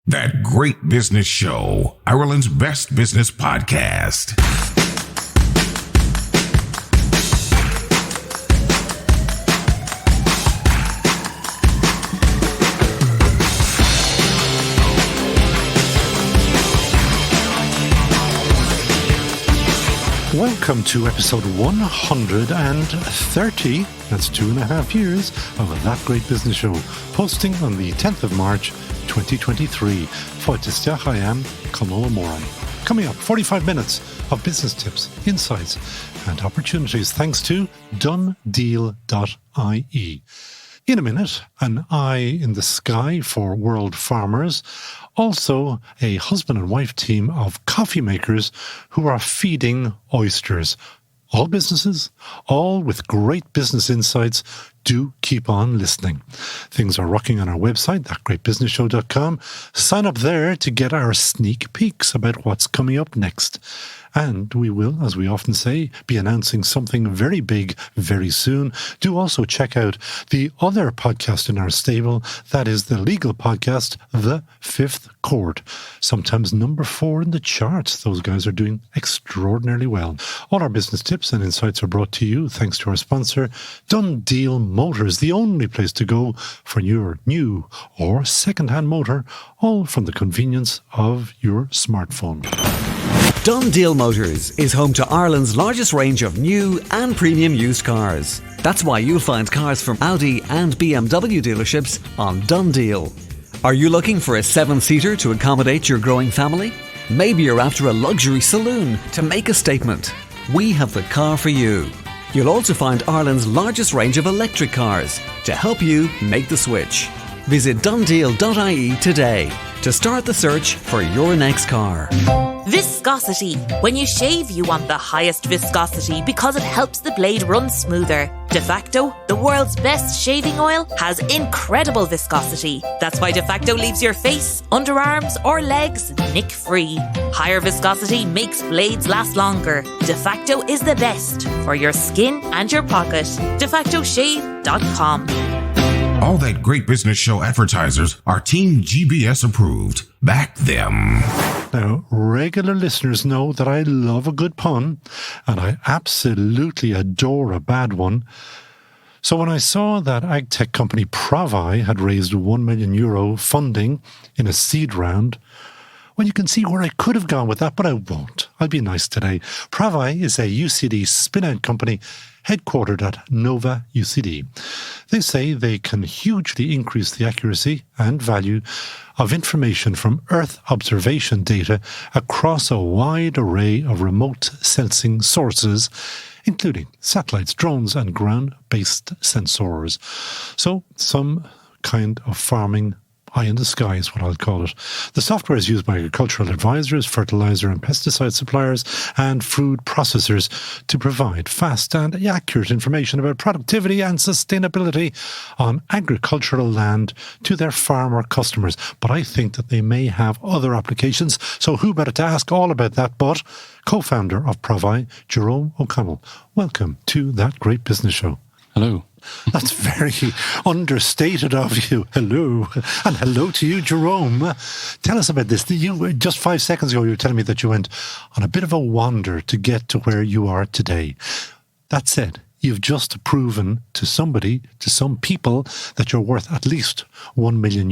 That Great Business Show, Ireland's best business podcast. Welcome to episode 130. That's 2.5 years of That Great Business Show, posting on the 10th of March, 2023. Fáilte I am Conal Moran. Coming up, 45 minutes of business tips, insights, and opportunities thanks to donedeal.ie. In a minute, an eye in the sky for world farmers. Also, a husband and wife team of coffee makers who are feeding oysters. All businesses, all with great business insights. Do keep on listening. Things are rocking on our website, thatgreatbusinessshow.com. Sign up there to get our sneak peeks about what's coming up next. And we will, as we often say, be announcing something very big very soon. Do also check out the other podcast in our stable. That is the legal podcast, The Fifth Court. Sometimes number 4 in the charts. Those guys are doing extraordinarily well. All our business tips and insights are brought to you thanks to our sponsor, Done Deal Motors, the only place to go for your new or second-hand motor, all from the convenience of your smartphone. Done Deal Motors is home to Ireland's largest range of new and premium used cars. That's why you'll find cars from Audi and BMW dealerships on Done Deal. Are you looking for a 7-seater to accommodate your growing family? Maybe you're after a luxury saloon to make a statement. We have the car for you. You'll also find Ireland's largest range of electric cars to help you make the switch. Visit donedeal.ie today to start the search for your next car. Viscosity. When you shave, you want the highest viscosity because it helps the blade run smoother. De facto, the world's best shaving oil, has incredible viscosity. That's why De facto leaves your face, underarms, or legs nick-free. Higher viscosity makes blades last longer. De facto is the best for your skin and your pocket. DeFactoShave.com. All That Great Business Show advertisers are Team GBS approved. Back them. Now, regular listeners know that I love a good pun, and I absolutely adore a bad one. So when I saw that agtech company Proveye had raised €1 million funding in a seed round, well, you can see where I could have gone with that, but I won't. I'll be nice today. Proveye is a UCD spin-out company headquartered at NovaUCD. They say they can hugely increase the accuracy and value of information from Earth observation data across a wide array of remote sensing sources, including satellites, drones, and ground-based sensors. So, some kind of farming eye in the sky is what I'll call it. The software is used by agricultural advisors, fertilizer and pesticide suppliers, and food processors to provide fast and accurate information about productivity and sustainability on agricultural land to their farmer customers. But I think that they may have other applications, so who better to ask all about that but co-founder of Proveye, Jerome O'Connell. Welcome to That Great Business Show. Hello. That's very understated of you. Hello. And hello to you, Jerome. Tell us about this. You, just 5 seconds ago, you were telling me that you went on a bit of a wander to get to where you are today. That said, you've just proven to somebody, to some people, that you're worth at least €1 million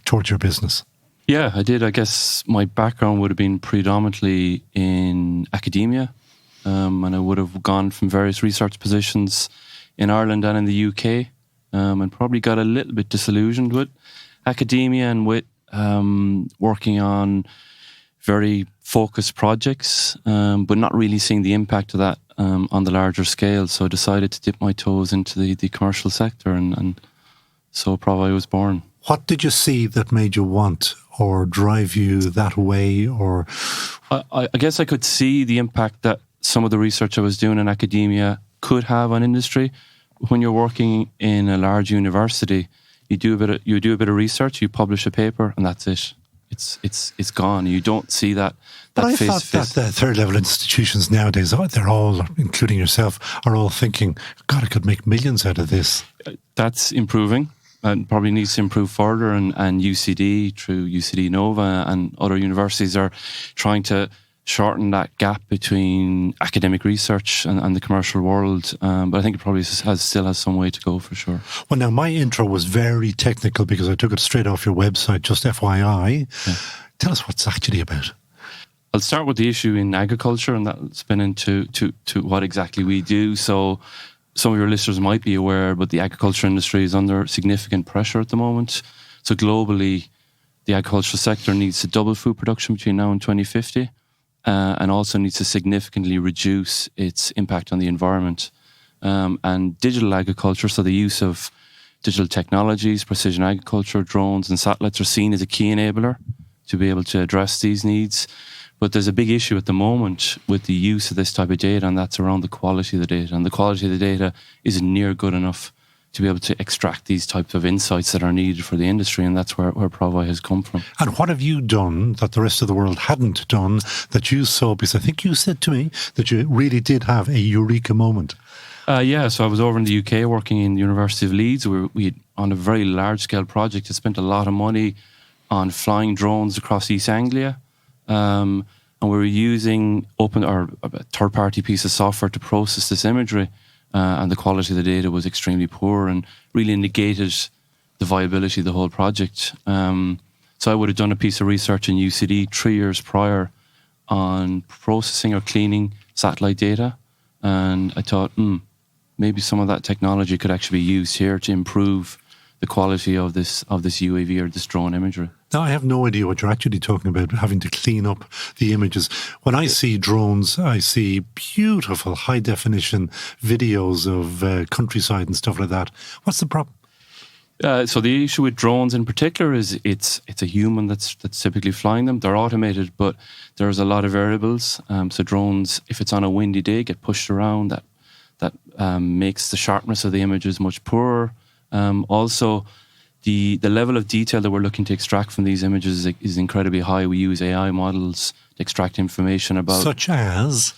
towards your business. Yeah, I did. I guess my background would have been predominantly in academia, and I would have gone from various research positions in Ireland and in the UK, and probably got a little bit disillusioned with academia and with working on very focused projects, but not really seeing the impact of that on the larger scale. So I decided to dip my toes into the commercial sector, and so Proveye was born. What did you see that made you want or drive you that way? Or I guess I could see the impact that some of the research I was doing in academia could have on industry. When you're working in a large university, you do a bit of research, you publish a paper, and that's it. It's gone. You don't see that. But I thought that the third level institutions nowadays, they're all, including yourself, are all thinking, God, I could make millions out of this. That's improving. and probably needs to improve further. And UCD, through UCD Nova and other universities, are trying to shorten that gap between academic research and the commercial world. But I think it probably still has some way to go, for sure. Well, now, my intro was very technical because I took it straight off your website, just FYI. Yeah. Tell us what's actually about. I'll start with the issue in agriculture, and that'll spin into to what exactly we do. So some of your listeners might be aware, but the agriculture industry is under significant pressure at the moment. So globally, the agricultural sector needs to double food production between now and 2050, and also needs to significantly reduce its impact on the environment. And digital agriculture, so the use of digital technologies, precision agriculture, drones and satellites, are seen as a key enabler to be able to address these needs. But there's a big issue at the moment with the use of this type of data, and that's around the quality of the data. And the quality of the data isn't near good enough to be able to extract these types of insights that are needed for the industry, and that's where Proveye has come from. And what have you done that the rest of the world hadn't done that you saw? Because I think you said to me that you really did have a Eureka moment. Yeah, so I was over in the UK working in the University of Leeds. We on a very large-scale project. I spent a lot of money on flying drones across East Anglia. And we were using open or a third-party piece of software to process this imagery, and the quality of the data was extremely poor and really negated the viability of the whole project. So I would have done a piece of research in UCD 3 years prior on processing or cleaning satellite data, and I thought, maybe some of that technology could actually be used here to improve the quality of this UAV or this drone imagery. Now, I have no idea what you're actually talking about, having to clean up the images. When I see drones, I see beautiful high-definition videos of countryside and stuff like that. What's the problem? So the issue with drones in particular is it's a human that's typically flying them. They're automated, but there's a lot of variables. So drones, if it's on a windy day, get pushed around. That makes the sharpness of the images much poorer. Also, the level of detail that we're looking to extract from these images is incredibly high. We use AI models to extract information about... Such as?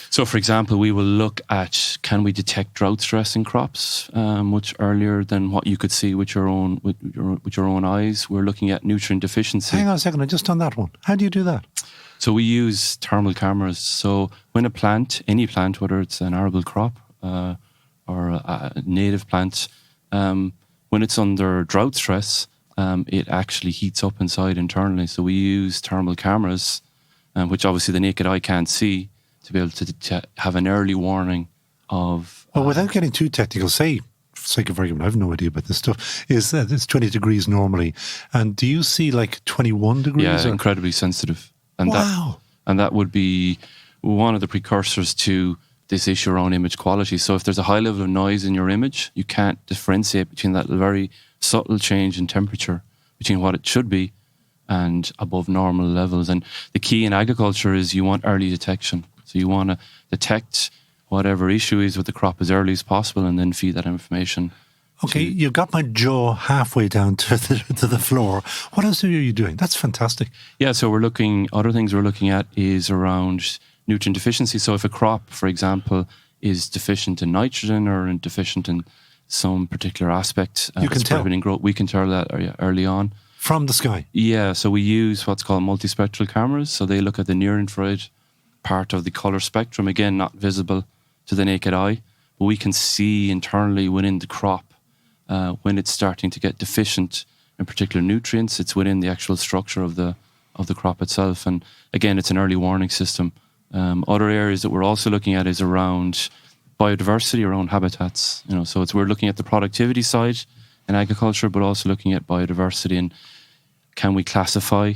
So, for example, we will look at, can we detect drought stress in crops much earlier than what you could see with your own eyes. We're looking at nutrient deficiency. Hang on a second, I just done that one. How do you do that? So we use thermal cameras. So when a plant, any plant, whether it's an arable crop or a native plant, when it's under drought stress, it actually heats up inside internally. So we use thermal cameras, which obviously the naked eye can't see, to be able to have an early warning of... Well, without getting too technical, say, for sake of argument, I have no idea about this stuff, is that it's 20 degrees normally. And do you see like 21 degrees? Yeah, incredibly sensitive. And wow. That would be one of the precursors to this issue around image quality. So if there's a high level of noise in your image, you can't differentiate between that very subtle change in temperature between what it should be and above normal levels. And the key in agriculture is you want early detection. So you want to detect whatever issue is with the crop as early as possible and then feed that information. Okay, you got my jaw halfway down to the floor. What else are you doing? That's fantastic. Yeah, so other things we're looking at is around nutrient deficiency. So if a crop, for example, is deficient in nitrogen or deficient in some particular aspect, you can tell. Growth, we can tell that early on. From the sky? Yeah, so we use what's called multispectral cameras. So they look at the near-infrared part of the colour spectrum, again, not visible to the naked eye, but we can see internally within the crop when it's starting to get deficient in particular nutrients. It's within the actual structure of the crop itself. And again, it's an early warning system. Other areas that we're also looking at is around biodiversity, around habitats. So we're looking at the productivity side in agriculture, but also looking at biodiversity and can we classify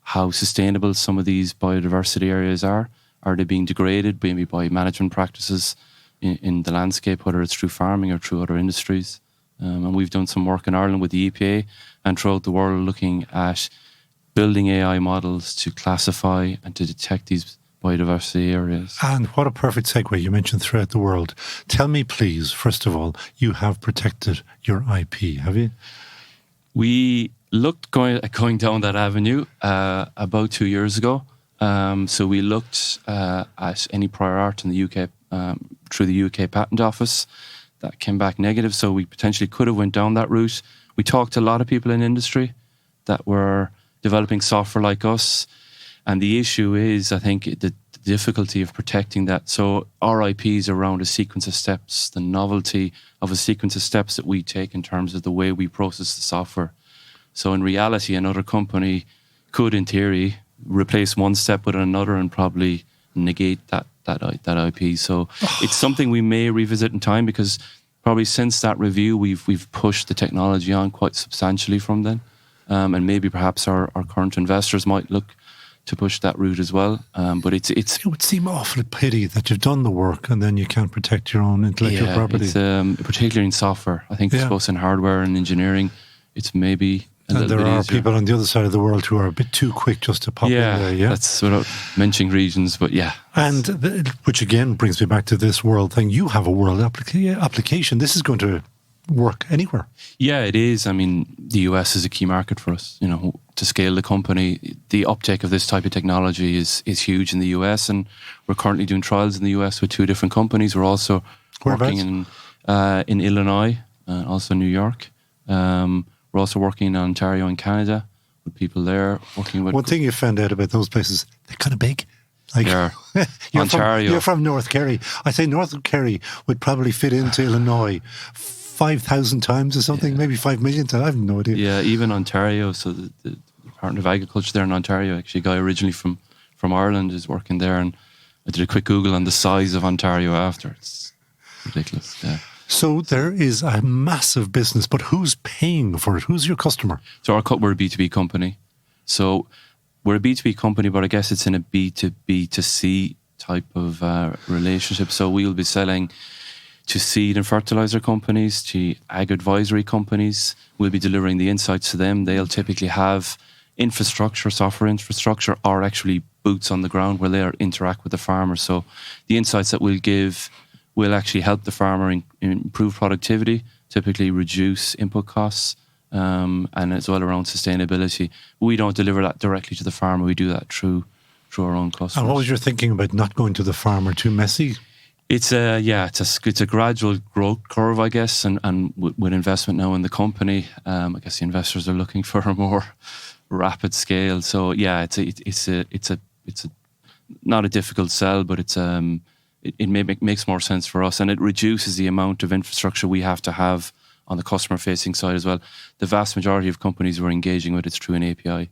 how sustainable some of these biodiversity areas are? Are they being degraded maybe by management practices in the landscape, whether it's through farming or through other industries? And we've done some work in Ireland with the EPA and throughout the world looking at building AI models to classify and to detect these biodiversity areas. And what a perfect segue. You mentioned throughout the world. Tell me, please, first of all, you have protected your IP, have you? We looked going down that avenue about 2 years ago. So we looked at any prior art in the UK through the UK Patent Office. that came back negative. So we potentially could have went down that route. We talked to a lot of people in industry that were developing software like us. And the issue is, I think, the difficulty of protecting that. So our IP is around a sequence of steps, the novelty of a sequence of steps that we take in terms of the way we process the software. So in reality, another company could, in theory, replace one step with another and probably negate that IP. So it's something we may revisit in time, because probably since that review, we've pushed the technology on quite substantially from then. And maybe perhaps our current investors might look to push that route as well. But it would seem awfully pity that you've done the work and then you can't protect your own intellectual property. It's, particularly in software. I think both in hardware and engineering, it's maybe a little bit easier. And there are people on the other side of the world who are a bit too quick just to pop in there. Yeah, that's without mentioning regions, but yeah. And which again brings me back to this world thing. You have a world application. This is going to work anywhere. Yeah, it is. I mean, the US is a key market for us. You know, to scale the company, the uptake of this type of technology is huge in the US, and we're currently doing trials in the US with 2 different companies. We're also working in Illinois, also New York. We're also working in Ontario and Canada with people there. Working with one thing you found out about those places, they're kind of big. Like Ontario. You're from North Kerry. I say North Kerry would probably fit into Illinois 5,000 times or something, maybe 5 million times. I have no idea. Yeah, even Ontario. So the Department of Agriculture there in Ontario, actually a guy originally from Ireland is working there, and I did a quick Google on the size of Ontario after. It's ridiculous, yeah. So there is a massive business, but who's paying for it? Who's your customer? So we're a B2B company. So we're a B2B company, but I guess it's in a B2B2C type of relationship. So we'll be selling to seed and fertilizer companies, to ag advisory companies. We'll be delivering the insights to them. They'll typically have infrastructure, software infrastructure, or actually boots on the ground where they interact with the farmer. So the insights that we'll give will actually help the farmer improve productivity, typically reduce input costs, and as well around sustainability. We don't deliver that directly to the farmer. We do that through our own customers. And what was your thinking about not going to the farmer too messy? It's a gradual growth curve, I guess, and with investment now in the company, I guess the investors are looking for a more rapid scale. So yeah, it's a not a difficult sell, but it makes more sense for us, and it reduces the amount of infrastructure we have to have on the customer facing side as well. The vast majority of companies we're engaging with, it's through an API.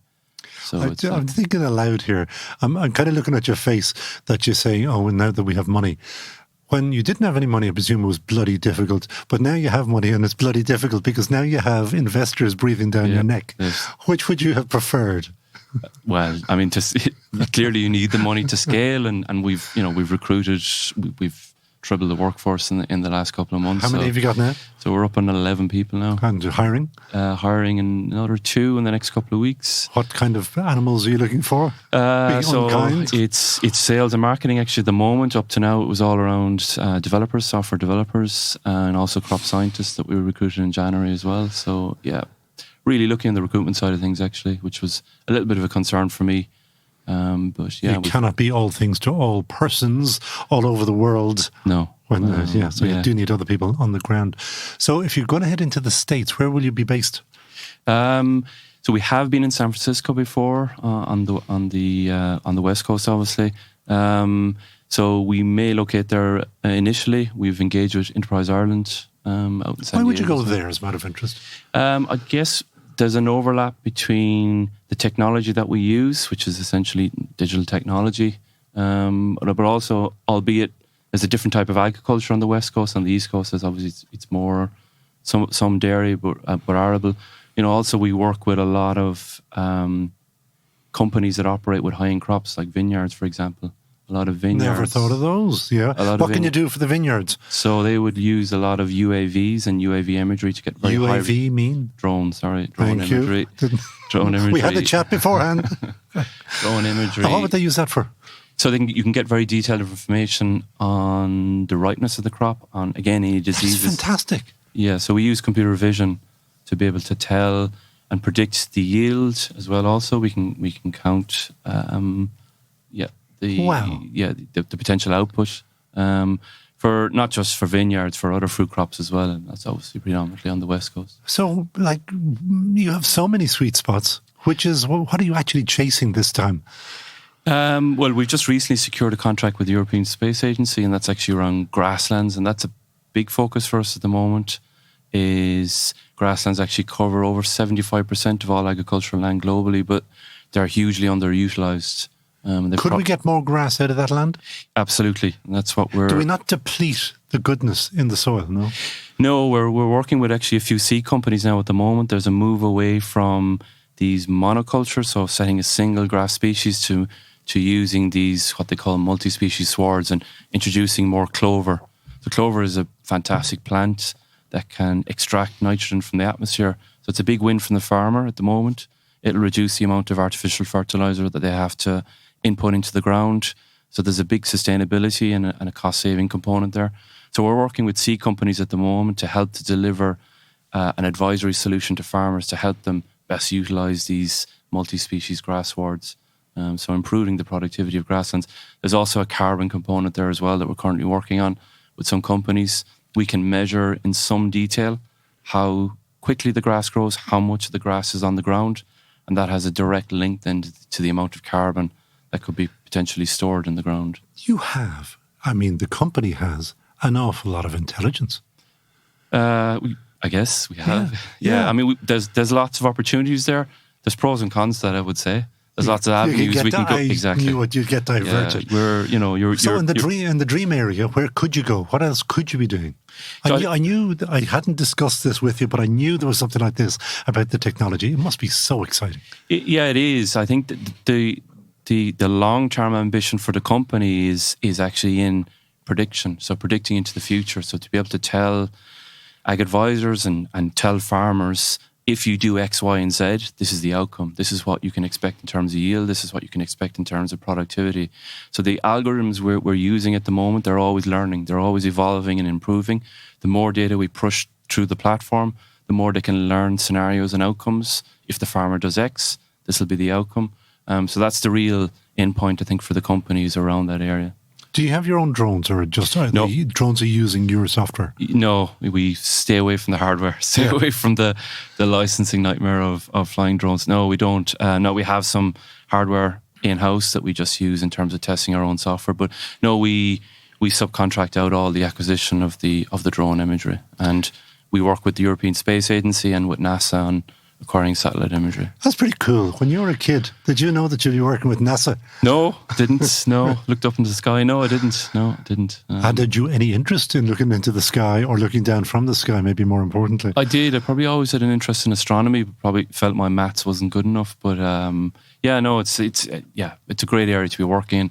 So I'm thinking aloud here. I'm kind of looking at your face that you're saying, oh, and now that we have money. When you didn't have any money, I presume it was bloody difficult. But now you have money and it's bloody difficult because now you have investors breathing down your neck. Yes. Which would you have preferred? Well, I mean, clearly you need the money to scale, and we've recruited, we've tripled the workforce in the last couple of months. How many have you got now? So we're up on 11 people now. And hiring? Hiring another 2 in the next couple of weeks. What kind of animals are you looking for? It's sales and marketing actually at the moment. Up to now it was all around developers, software developers, and also crop scientists that we were recruiting in January as well. So yeah, really looking at the recruitment side of things actually, which was a little bit of a concern for me. But yeah, you cannot be all things to all persons all over the world. No. You do need other people on the ground. So if you're going to head into the States, where will you be based? So we have been in San Francisco before, on the West Coast, obviously. So we may locate there initially. We've engaged with Enterprise Ireland out in San Diego. Why would you go there as a matter of interest? I guess there's an overlap between the technology that we use, which is essentially digital technology, but also, albeit there's a different type of agriculture on the West Coast. On the East Coast, there's obviously it's more some dairy, but arable. Also we work with a lot of companies that operate with high-end crops, like vineyards, for example. A lot of vineyards. Never thought of those, yeah. What can you do for the vineyards? So they would use a lot of UAVs and UAV imagery to get very high... UAV mean? Drone imagery. Drone imagery. We had the chat beforehand. Drone imagery. And what would they use that for? So you can get very detailed information on the ripeness of the crop, on, again, any diseases. That's fantastic. Yeah, so we use computer vision to be able to tell and predict the yield as well. Also, we can count... the potential output. For not just for vineyards, for other fruit crops as well, and that's obviously predominantly on the West Coast. So, like, you have so many sweet spots. What are you actually chasing this time? Well, we've just recently secured a contract with the European Space Agency, and that's actually around grasslands, and that's a big focus for us at the moment. Is grasslands actually cover over 75% of all agricultural land globally, but they're hugely underutilised. Could we get more grass out of that land? Absolutely, and that's what we're. Do we not deplete the goodness in the soil? No. No, we're working with actually a few seed companies now at the moment. There's a move away from these monocultures, so setting a single grass species to using these what they call multi-species swards and introducing more clover. So clover is a fantastic plant that can extract nitrogen from the atmosphere. So it's a big win from the farmer at the moment. It'll reduce the amount of artificial fertilizer that they have to input into the ground. So there's a big sustainability and a cost-saving component there. So we're working with seed companies at the moment to help to deliver an advisory solution to farmers to help them best utilise these multi-species grass swards. So improving the productivity of grasslands. There's also a carbon component there as well that we're currently working on with some companies. We can measure in some detail how quickly the grass grows, how much of the grass is on the ground, and that has a direct link then to the amount of carbon that could be potentially stored in the ground. The company has an awful lot of intelligence. I guess we have. Yeah. There's lots of opportunities there. There's pros and cons to that, I would say. There's lots of avenues we can go. Exactly. I knew it. You'd get diverted. Yeah, in the dream area, where could you go? What else could you be doing? I knew that I hadn't discussed this with you, but I knew there was something like this about the technology. It must be so exciting. It is. I think the long-term ambition for the company is actually in prediction. So predicting into the future. So to be able to tell ag advisors and tell farmers, if you do X, Y, and Z, this is the outcome. This is what you can expect in terms of yield. This is what you can expect in terms of productivity. So the algorithms we're using at the moment, they're always learning. They're always evolving and improving. The more data we push through the platform, the more they can learn scenarios and outcomes. If the farmer does X, this will be the outcome. So that's the real endpoint, I think, for the companies around that area. Do you have your own drones, or No. The drones are using your software? No, we stay away from the hardware, away from the licensing nightmare of flying drones. No, we don't. No, we have some hardware in-house that we just use in terms of testing our own software. But no, we subcontract out all the acquisition of the drone imagery. And we work with the European Space Agency and with NASA on acquiring satellite imagery. That's pretty cool. When you were a kid, did you know that you'd be working with NASA? No, didn't. No. Looked up into the sky. No, I didn't. Had you any interest in looking into the sky or looking down from the sky, maybe more importantly? I did. I probably always had an interest in astronomy, probably felt my maths wasn't good enough. But it's a great area to be working in.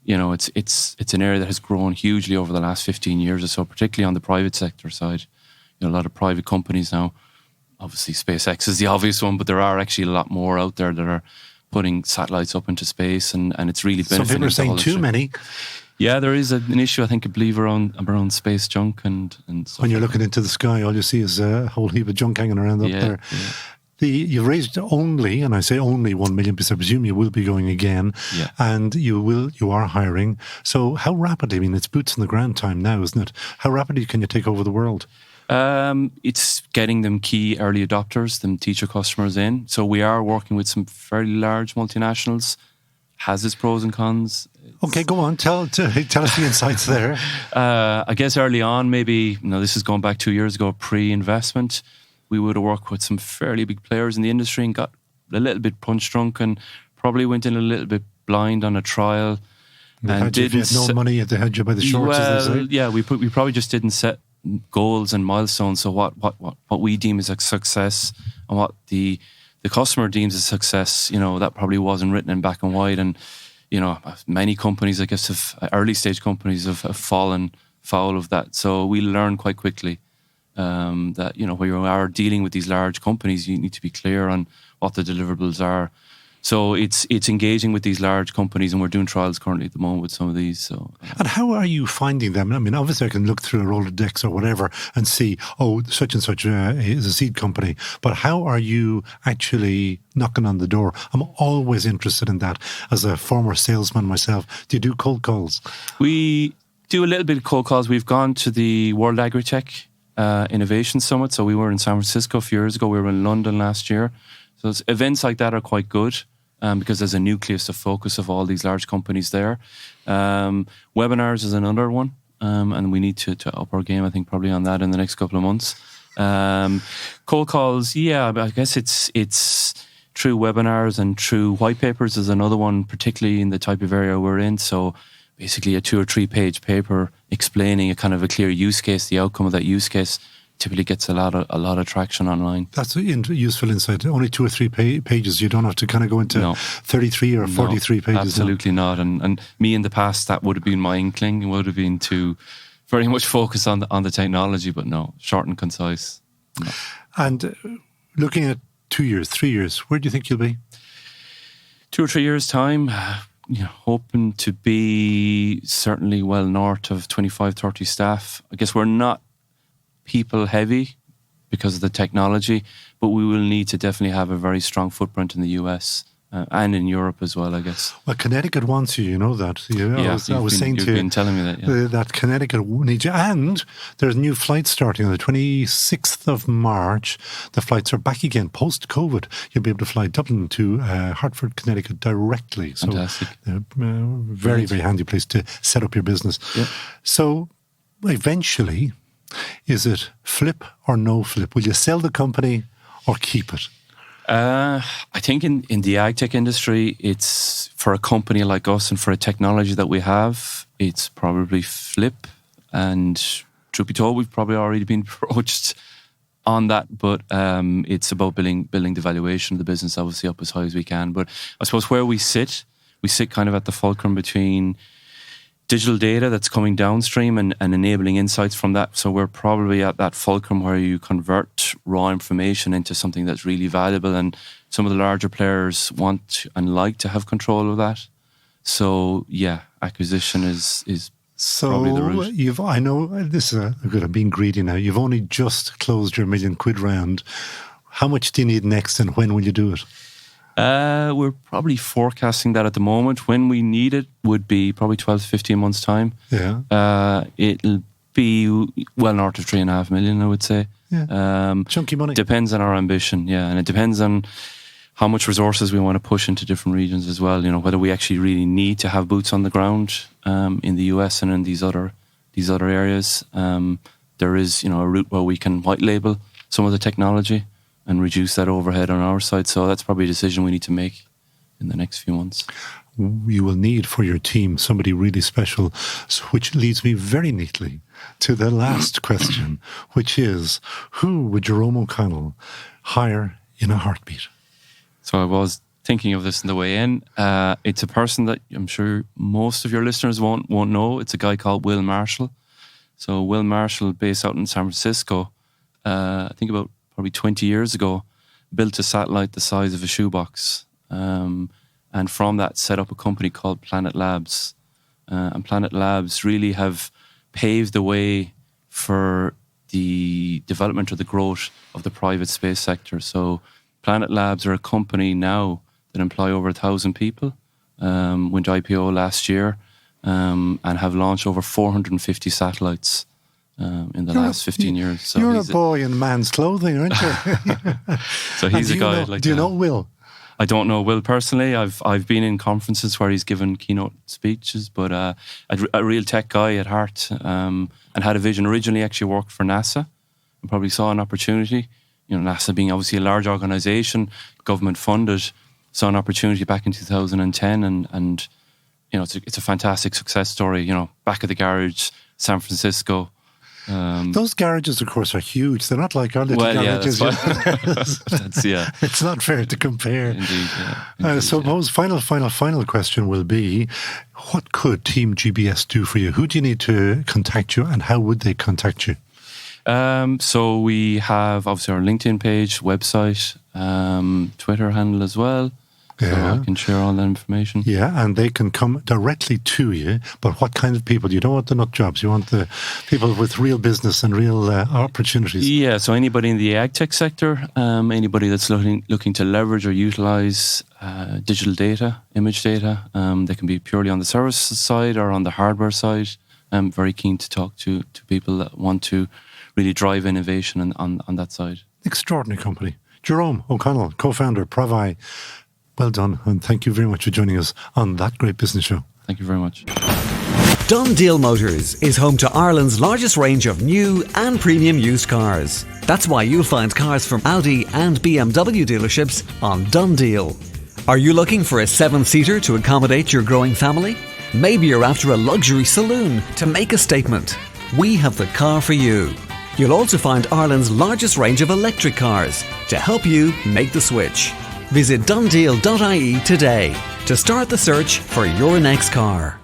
You know, it's an area that has grown hugely over the last 15 years or so, particularly on the private sector side. You know, a lot of private companies now. Obviously, SpaceX is the obvious one, but there are actually a lot more out there that are putting satellites up into space, and it's really benefiting. Some people are saying too many. Yeah, there is an issue, I think, I believe, around space junk and when you're looking into the sky, all you see is a whole heap of junk hanging around up there. Yeah. You've raised only, and I say only 1 million, because I presume you will be going again, and you are hiring. So how rapidly? I mean, it's boots on the ground time now, isn't it? How rapidly can you take over the world? It's getting them key early adopters, them teacher customers in. So we are working with some fairly large multinationals. Has its pros and cons. Okay, go on. Tell us the insights there. I guess early on, maybe, this is going back 2 years ago, pre-investment, we would have worked with some fairly big players in the industry and got a little bit punch drunk and probably went in a little bit blind on a trial. And if you had no money, they had you by the shorts, as they say. Yeah, we probably just didn't set goals and milestones. So what we deem as a success and what the customer deems as success, that probably wasn't written in black and white. And many companies, I guess, early stage companies have fallen foul of that. So we learned quite quickly that when you are dealing with these large companies, you need to be clear on what the deliverables are. So it's engaging with these large companies, and we're doing trials currently at the moment with some of these. So, and how are you finding them? I mean, obviously I can look through a Rolodex or whatever and see, such and such is a seed company. But how are you actually knocking on the door? I'm always interested in that. As a former salesman myself, do you do cold calls? We do a little bit of cold calls. We've gone to the World Agritech Innovation Summit. So we were in San Francisco a few years ago. We were in London last year. So events like that are quite good because there's a nucleus of focus of all these large companies there. Webinars is another one. And we need to up our game, I think, probably on that in the next couple of months. Cold calls, yeah, I guess it's through webinars and through white papers is another one, particularly in the type of area we're in. So basically a 2 or 3 page paper explaining a kind of a clear use case, the outcome of that use case typically gets a lot of traction online. That's useful insight. Only 2 or 3 pages. You don't have to kind of go into 33 or 43 pages. Absolutely not. And me in the past, that would have been my inkling. It would have been to very much focus on the technology, but no, short and concise. No. And looking at 2 years, 3 years, where do you think you'll be? 2 or 3 years' time, hoping to be certainly well north of 25, 30 staff. I guess we're not people heavy because of the technology, but we will need to definitely have a very strong footprint in the US and in Europe as well, I guess. Well, Connecticut wants you know that. I was saying you've been telling me that, that Connecticut needs you. And there's new flights starting on the 26th of March. The flights are back again post-COVID. You'll be able to fly Dublin to Hartford, Connecticut directly. Fantastic. So, very, very handy place to set up your business. Yep. So, eventually, is it flip or no flip? Will you sell the company or keep it? I think in the agtech industry, it's for a company like us and for a technology that we have, it's probably flip. And truth be told, we've probably already been approached on that, but it's about building the valuation of the business obviously up as high as we can. But I suppose where we sit kind of at the fulcrum between digital data that's coming downstream and enabling insights from that. So we're probably at that fulcrum where you convert raw information into something that's really valuable, and some of the larger players want and like to have control of that. So yeah, acquisition is probably the route. I know this is I'm being greedy now. You've only just closed your £1 million round. How much do you need next, and when will you do it? We're probably forecasting that at the moment. When we need it would be probably 12 to 15 months' time. Yeah. It'll be well north of 3.5 million, I would say. Yeah. Chunky money. Depends on our ambition, yeah. And it depends on how much resources we want to push into different regions as well. Whether we actually really need to have boots on the ground in the US and in these other areas. There is, a route where we can white label some of the technology and reduce that overhead on our side. So that's probably a decision we need to make in the next few months. You will need for your team somebody really special, which leads me very neatly to the last question, which is, who would Jerome O'Connell hire in a heartbeat? So I was thinking of this on the way in. It's a person that I'm sure most of your listeners won't know. It's a guy called Will Marshall. So Will Marshall, based out in San Francisco, I think about probably 20 years ago, built a satellite the size of a shoebox. And from that set up a company called Planet Labs. And Planet Labs really have paved the way for the development or the growth of the private space sector. So Planet Labs are a company now that employ over 1,000 people, went IPO last year, and have launched over 450 satellites in the last 15 years. So you're a boy in man's clothing, aren't you? So he's a guy do you know Will? I don't know Will personally. I've been in conferences where he's given keynote speeches, but a real tech guy at heart, and had a vision. Originally actually worked for NASA and probably saw an opportunity. NASA being obviously a large organisation, government funded, saw an opportunity back in 2010 and it's a fantastic success story. Back of the garage, San Francisco. Those garages, of course, are huge. They're not like our little garages. Yeah, it's not fair to compare. Indeed, yeah. Suppose final question will be, what could Team GBS do for you? Who do you need to contact you, and how would they contact you? So we have obviously our LinkedIn page, website, Twitter handle as well. Yeah. So I can share all that information. Yeah, and they can come directly to you. But what kind of people? You don't want the nut jobs. You want the people with real business and real opportunities. Yeah, so anybody in the agtech sector, anybody that's looking to leverage or utilize digital data, image data, they can be purely on the services side or on the hardware side. I'm very keen to talk to people that want to really drive innovation on that side. Extraordinary company. Jerome O'Connell, co-founder, Proveye. Well done, and thank you very much for joining us on That Great Business Show. Thank you very much. Done Deal Motors is home to Ireland's largest range of new and premium used cars. That's why you'll find cars from Audi and BMW dealerships on Done Deal. Are you looking for a 7-seater to accommodate your growing family? Maybe you're after a luxury saloon to make a statement. We have the car for you. You'll also find Ireland's largest range of electric cars to help you make the switch. Visit donedeal.ie today to start the search for your next car.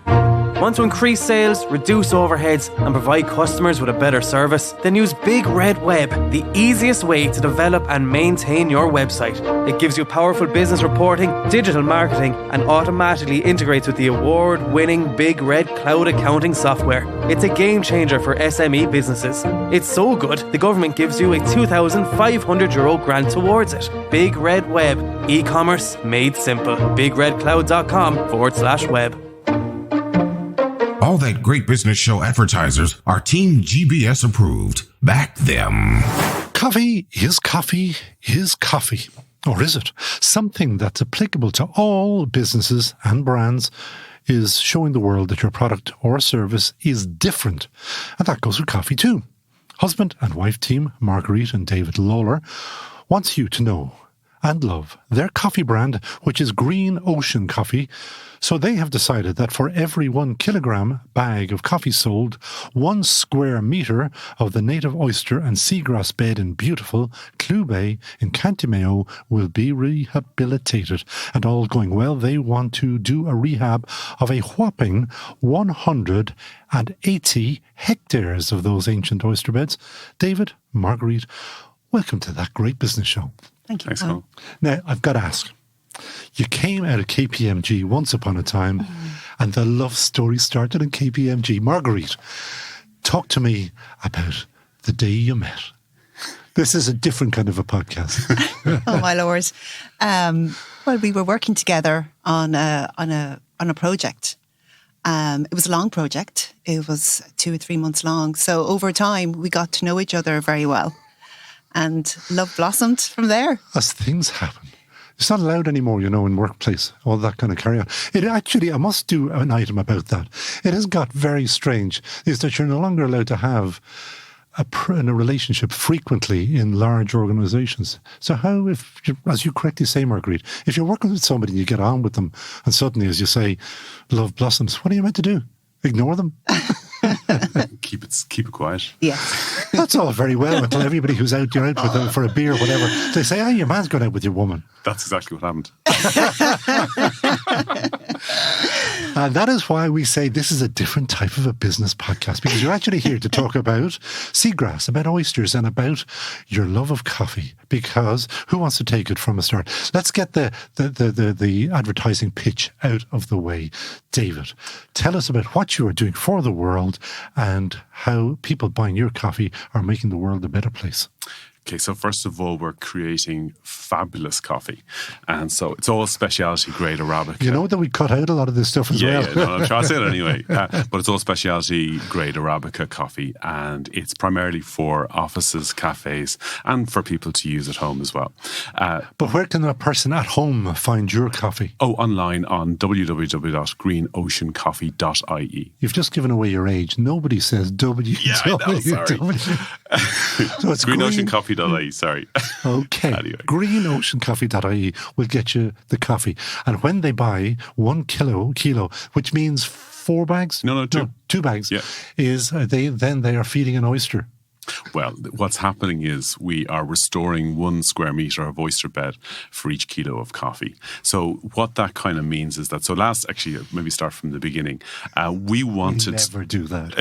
Want to increase sales, reduce overheads, and provide customers with a better service? Then use Big Red Web, the easiest way to develop and maintain your website. It gives you powerful business reporting, digital marketing, and automatically integrates with the award-winning Big Red cloud accounting software. It's a game changer for SME businesses. It's so good, the government gives you a €2,500 grant towards it. Big Red Web, e-commerce made simple. BigRedCloud.com/web. All That Great Business Show advertisers are Team GBS approved. Back them. Coffee is coffee is coffee. Or is it? Something that's applicable to all businesses and brands is showing the world that your product or service is different. And that goes with coffee too. Husband and wife team Marguerite and David Lawlor wants you to know and love their coffee brand, which is Green Ocean Coffee. So they have decided that for every 1 kilogram bag of coffee sold, 1 square metre of the native oyster and seagrass bed in beautiful Clew Bay in County Mayo will be rehabilitated. And all going well, they want to do a rehab of a whopping 180 hectares of those ancient oyster beds. David, Marguerite, welcome to That Great Business Show. Thank you. Thanks, Colin. Now, I've got to ask. You came out of KPMG once upon a time, and the love story started in KPMG. Marguerite, talk to me about the day you met. This is a different kind of a podcast. Oh my lord! Well, we were working together on a project. It was a long project. It was 2 or 3 months long. So over time, we got to know each other very well, and love blossomed from there. As things happen. It's not allowed anymore, in workplace, all that kind of carry on. It actually, I must do an item about that. It has got very strange, is that you're no longer allowed to have a relationship frequently in large organisations. So how, as you correctly say, Marguerite, if you're working with somebody and you get on with them, and suddenly, as you say, love blossoms, what are you meant to do? Ignore them? Keep it quiet. Yeah. That's all very well until everybody who's out, you're out with them for a beer or whatever, they say, your man's going out with your woman. That's exactly what happened. And that is why we say this is a different type of a business podcast, because you're actually here to talk about seagrass, about oysters, and about your love of coffee. Because who wants to take it from a start? Let's get the advertising pitch out of the way. David, tell us about what you are doing for the world and how people buying your coffee are making the world a better place. Okay, so first of all, we're creating fabulous coffee. And so it's all specialty grade Arabica. You know that we cut out a lot of this stuff as well. Yeah, no, I'm trying to say it anyway. But it's all specialty grade Arabica coffee. And it's primarily for offices, cafes, and for people to use at home as well. But where can a person at home find your coffee? Oh, online on www.greenoceancoffee.ie. You've just given away your age. Nobody says W. Yeah, I know, sorry. So it's greenoceancoffee.ie, sorry. Okay. Anyway. Greenoceancoffee.ie will get you the coffee. And when they buy 1 kilo, which means 4 bags? No, 2. 2 bags. Yeah. They are feeding an oyster. Well, what's happening is we are restoring 1 square metre of oyster bed for each kilo of coffee. So what that kind of means is that, maybe start from the beginning. We wanted... We never do that.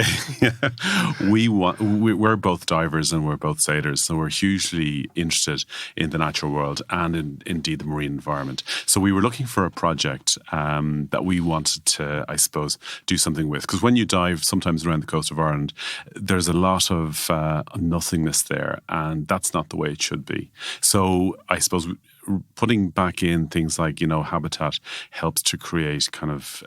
We're both divers and we're both sailors, so we're hugely interested in the natural world and indeed the marine environment. So we were looking for a project that we wanted to, I suppose, do something with. Because when you dive, sometimes around the coast of Ireland, there's a lot of nothingness there, and that's not the way it should be. So I suppose putting back in things like, habitat helps to create kind of,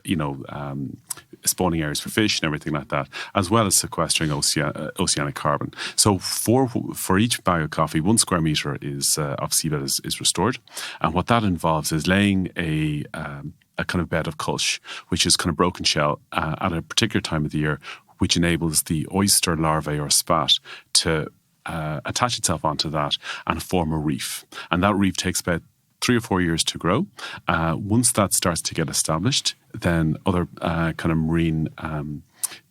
spawning areas for fish and everything like that, as well as sequestering oceanic carbon. So for each bag of coffee, 1 square metre of seabed is restored. And what that involves is laying a kind of bed of culch, which is kind of broken shell at a particular time of the year, which enables the oyster larvae or spat to attach itself onto that and form a reef. And that reef takes about 3 or 4 years to grow. Once that starts to get established, then other kind of marine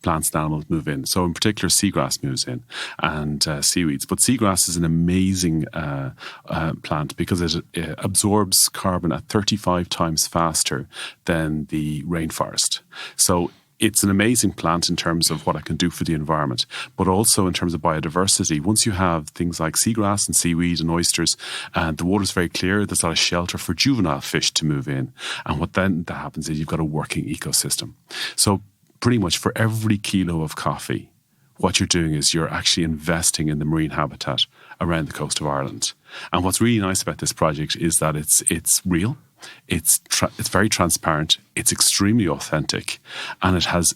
plants and animals move in. So in particular, seagrass moves in and seaweeds. But seagrass is an amazing plant because it absorbs carbon at 35 times faster than the rainforest. So it's an amazing plant in terms of what it can do for the environment, but also in terms of biodiversity. Once you have things like seagrass and seaweed and oysters, the water's very clear, there's a lot of shelter for juvenile fish to move in. And what then that happens is you've got a working ecosystem. So pretty much for every kilo of coffee, what you're doing is you're actually investing in the marine habitat around the coast of Ireland. And what's really nice about this project is that it's real. It's very transparent, it's extremely authentic, and it has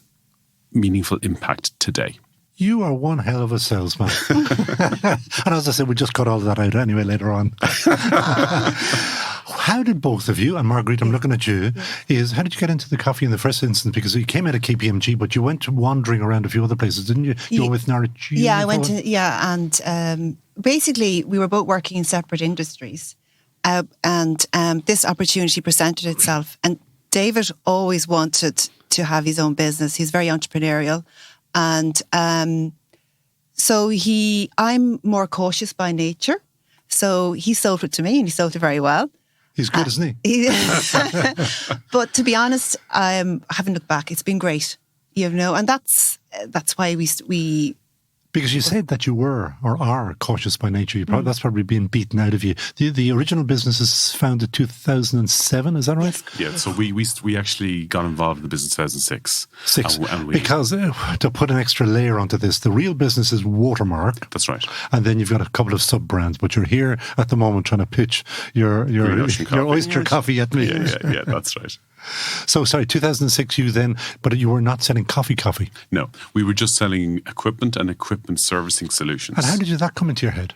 meaningful impact today. You are one hell of a salesman. And as I said, we just cut all of that out anyway later on. How did both of you, and Marguerite, I'm looking at you, how did you get into the coffee in the first instance? Because you came out of KPMG, but you went wandering around a few other places, didn't you? You were with Norwich. Yeah, I went to, and basically we were both working in separate industries. And this opportunity presented itself. And David always wanted to have his own business. He's very entrepreneurial. And so I'm more cautious by nature. So he sold it to me, and he sold it very well. He's good, isn't he? But to be honest, I haven't looked back. It's been great, and that's why we because you said that you were or are cautious by nature. That's probably been beaten out of you. The original business is founded 2007, is that right? Yeah, so we actually got involved in the business in 2006. Because to put an extra layer onto this, the real business is Watermark. That's right. And then you've got a couple of sub-brands, but you're here at the moment trying to pitch your oyster coffee at me. Yeah, that's right. So, sorry, 2006 but you were not selling coffee? No, we were just selling equipment and equipment servicing solutions. And how did that come into your head?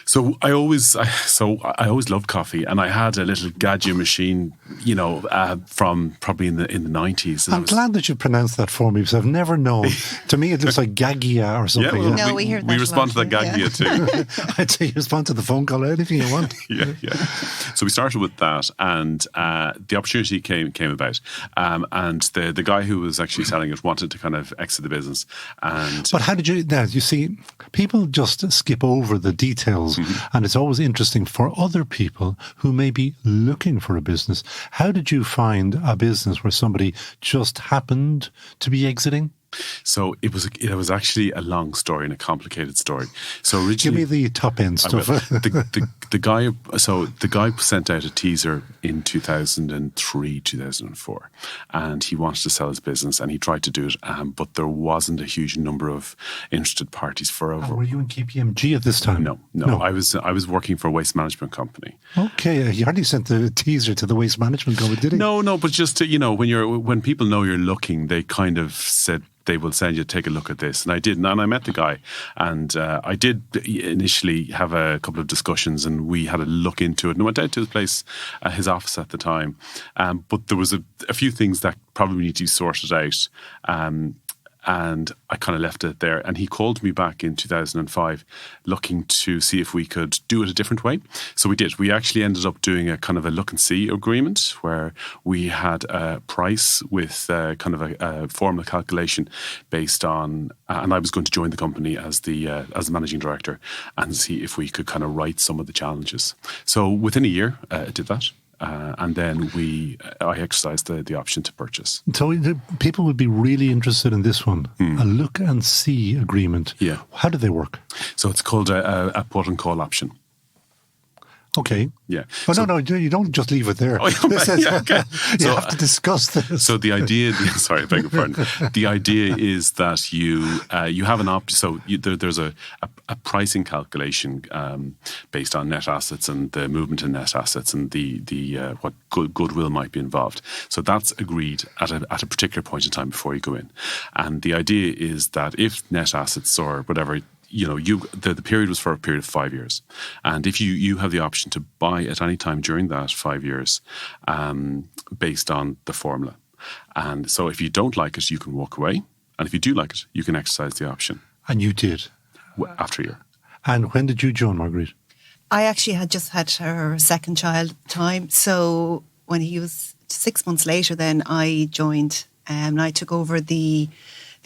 So I always loved coffee, and I had a little Gadget machine, from probably in the 90s. I'm glad that you pronounced that for me, because I've never known. To me, it looks like Gagia or something. Yeah, well, we hear that. We respond to that Gagia too. I'd say you respond to the phone call, anything you want. Yeah. So we started with that, and the opportunity came about, and the guy who was actually selling it wanted to kind of exit the business. But how did you? Now you see, people just skip over the details. Mm-hmm. And it's always interesting for other people who may be looking for a business. How did you find a business where somebody just happened to be exiting? So it was actually a long story and a complicated story. So originally, give me the top end stuff. The guy sent out a teaser in 2003, 2004, and he wanted to sell his business, and he tried to do it, but there wasn't a huge number of interested parties for over. Were you in KPMG at this time? No. I was working for a waste management company. Okay, he hardly sent the teaser to the waste management company, did he? No, but just to, when people know you're looking, they kind of said, they will send you to take a look at this. And I did. And I met the guy. And I did initially have a couple of discussions, and we had a look into it. And I went out to his place, his office at the time. But there was a few things that probably need to be sorted out. And I kind of left it there. And he called me back in 2005 looking to see if we could do it a different way. So we did. We actually ended up doing a kind of a look and see agreement where we had a price with kind of a formula calculation based on, and I was going to join the company as the managing director and see if we could kind of right some of the challenges. So within a year, I did that. And then I exercised the option to purchase. So people would be really interested in this one, a look and see agreement. Yeah. How do they work? So it's called a put and call option. Okay. Yeah. But no, you don't just leave it there. Oh, yeah, okay. You have to discuss this. So the idea, sorry, I beg your pardon. The idea is that you have an option. So there's a pricing calculation based on net assets and the movement in net assets and the what goodwill might be involved. So that's agreed at a particular point in time before you go in. And the idea is that if net assets or whatever, the period was for a period of 5 years. And if you have the option to buy at any time during that 5 years based on the formula. And so if you don't like it, you can walk away. And if you do like it, you can exercise the option. And you did? After a year. And when did you join, Marguerite? I actually had just had her second child at the time. So when he was 6 months later, then I joined and I took over the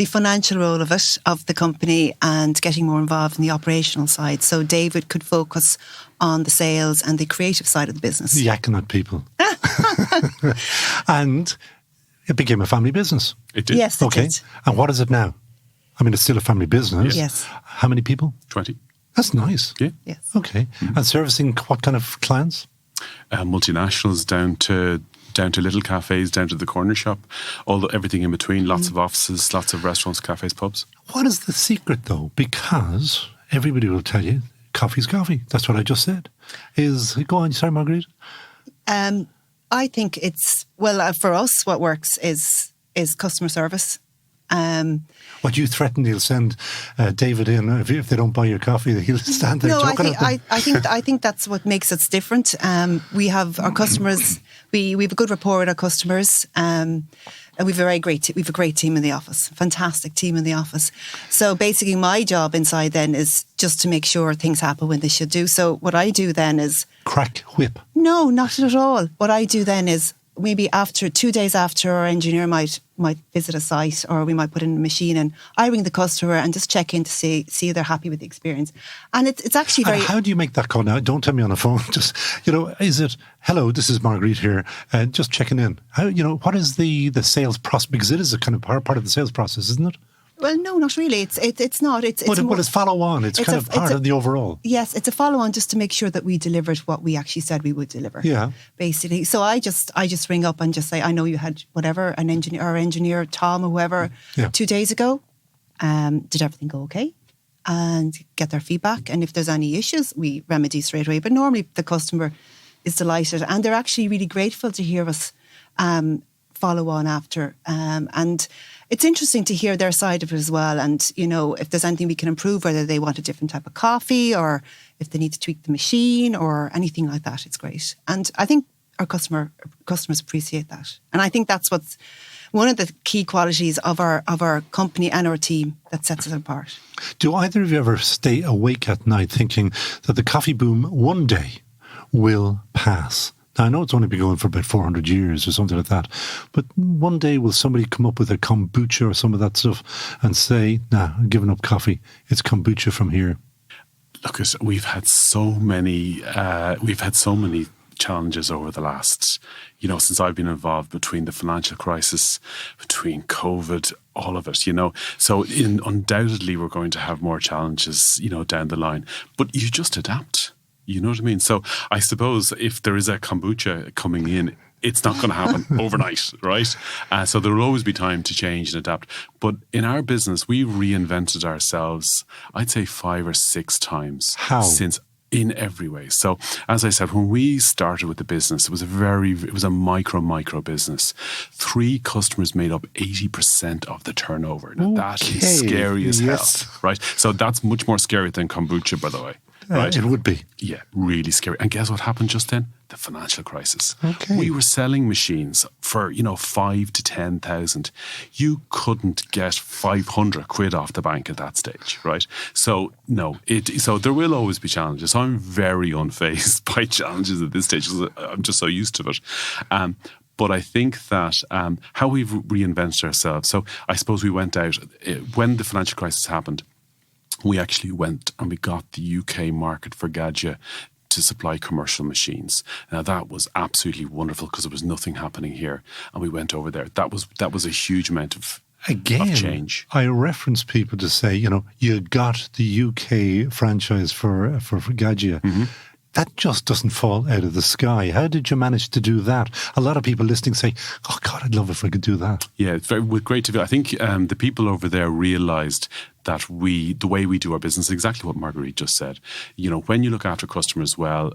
financial role of the company and getting more involved in the operational side. So David could focus on the sales and the creative side of the business. Yakking at people. And it became a family business. It did. Yes, it did. And what is it now? I mean, it's still a family business. Yes. How many people? 20. That's nice. Yeah. Yes. Okay. Mm-hmm. And servicing what kind of clients? Multinationals down to little cafes, down to the corner shop, everything in between, lots of offices, lots of restaurants, cafes, pubs. What is the secret, though? Because everybody will tell you, coffee's coffee. That's what I just said. Go on, sorry, Marguerite. I think it's, for us, what works is customer service. What you threaten, you'll send David in if they don't buy your coffee. He'll stand there talking at them. I think that's what makes us different. We have our customers. We have a good rapport with our customers, and we've a great team in the office. Fantastic team in the office. So basically, my job inside then is just to make sure things happen when they should do. So what I do then is crack whip. No, not at all. What I do then is, maybe 2 days after, our engineer might visit a site, or we might put in a machine, and I ring the customer and just check in to see if they're happy with the experience. And it's actually very... And how do you make that call now? Don't tell me on the phone. Just, is it, hello, this is Marguerite here, just checking in. How, what is the sales process? Because it is a kind of part of the sales process, isn't it? Well, no, not really. It's not. But it's follow on. It's kind of part of the overall. Yes, it's a follow on just to make sure that we delivered what we actually said we would deliver. Yeah. Basically. So I just ring up and just say, I know you had our engineer, Tom or whoever, 2 days ago. Did everything go okay? And get their feedback. And if there's any issues, we remedy straight away. But normally the customer is delighted, and they're actually really grateful to hear us follow on after. And it's interesting to hear their side of it as well. And, if there's anything we can improve, whether they want a different type of coffee or if they need to tweak the machine or anything like that, it's great. And I think our customers appreciate that. And I think that's what's one of the key qualities of our company and our team that sets us apart. Do either of you ever stay awake at night thinking that the coffee boom one day will pass? Now, I know it's only been going for about 400 years or something like that, but one day will somebody come up with a kombucha or some of that stuff and say, nah, I'm giving up coffee. It's kombucha from here. Look, we've had so many challenges over the last, since I've been involved, between the financial crisis, between COVID, all of it, So undoubtedly we're going to have more challenges, down the line. But you just adapt. You know what I mean? So I suppose if there is a kombucha coming in, it's not going to happen overnight, right? So there will always be time to change and adapt. But in our business, we reinvented ourselves, I'd say 5 or 6 times. How? Since in every way. So as I said, when we started with the business, it was a micro business. 3 customers made up 80% of the turnover. Now that is scary as hell, right? So that's much more scary than kombucha, by the way. Right? It would be. Yeah, really scary. And guess what happened just then? The financial crisis. Okay. We were selling machines for, 5,000 to 10,000. You couldn't get 500 quid off the bank at that stage, right? So, so there will always be challenges. I'm very unfazed by challenges at this stage because I'm just so used to it. But I think that how we've reinvented ourselves. So I suppose we went out, when the financial crisis happened, we actually went and we got the UK market for Gadget to supply commercial machines. Now that was absolutely wonderful because there was nothing happening here, and we went over there. That was a huge amount of change. I reference people to say, you got the UK franchise for Gadget. Mm-hmm. that just doesn't fall out of the sky. How did you manage to do that? A lot of people listening say, oh God, I'd love if I could do that. Yeah, it's very great to be. I think the people over there realised that the way we do our business, exactly what Marguerite just said. You know, when you look after customers well,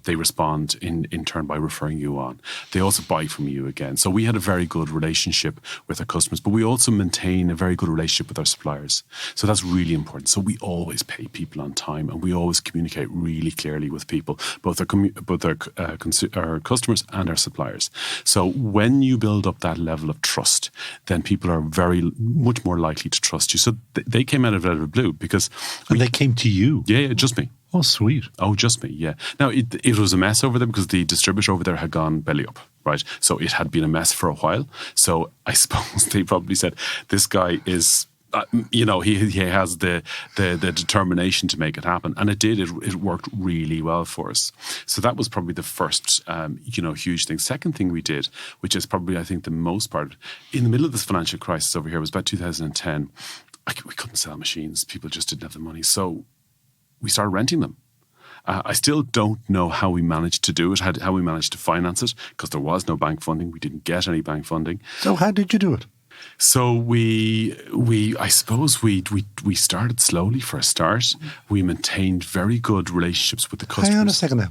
they respond in turn by referring you on. They also buy from you again. So we had a very good relationship with our customers, but we also maintain a very good relationship with our suppliers. So that's really important. So we always pay people on time, and we always communicate really clearly with people, both our customers and our suppliers. So when you build up that level of trust, then people are much more likely to trust you. So they came out of the blue because... And they came to you? Yeah, just me. Oh, sweet. Oh, just me, yeah. Now, it was a mess over there because the distributor over there had gone belly up, right? So it had been a mess for a while. So I suppose they probably said, this guy is... he has the determination to make it happen, and it did. It worked really well for us. So that was probably the first, huge thing. Second thing we did, which is probably I think the most part, in the middle of this financial crisis over here, was about 2010. We couldn't sell machines. People just didn't have the money, so we started renting them. I still don't know how we managed to do it, how we managed to finance it, because there was no bank funding. We didn't get any bank funding. So how did you do it? So I suppose we started slowly for a start. We maintained very good relationships with the customers. Hang on a second now.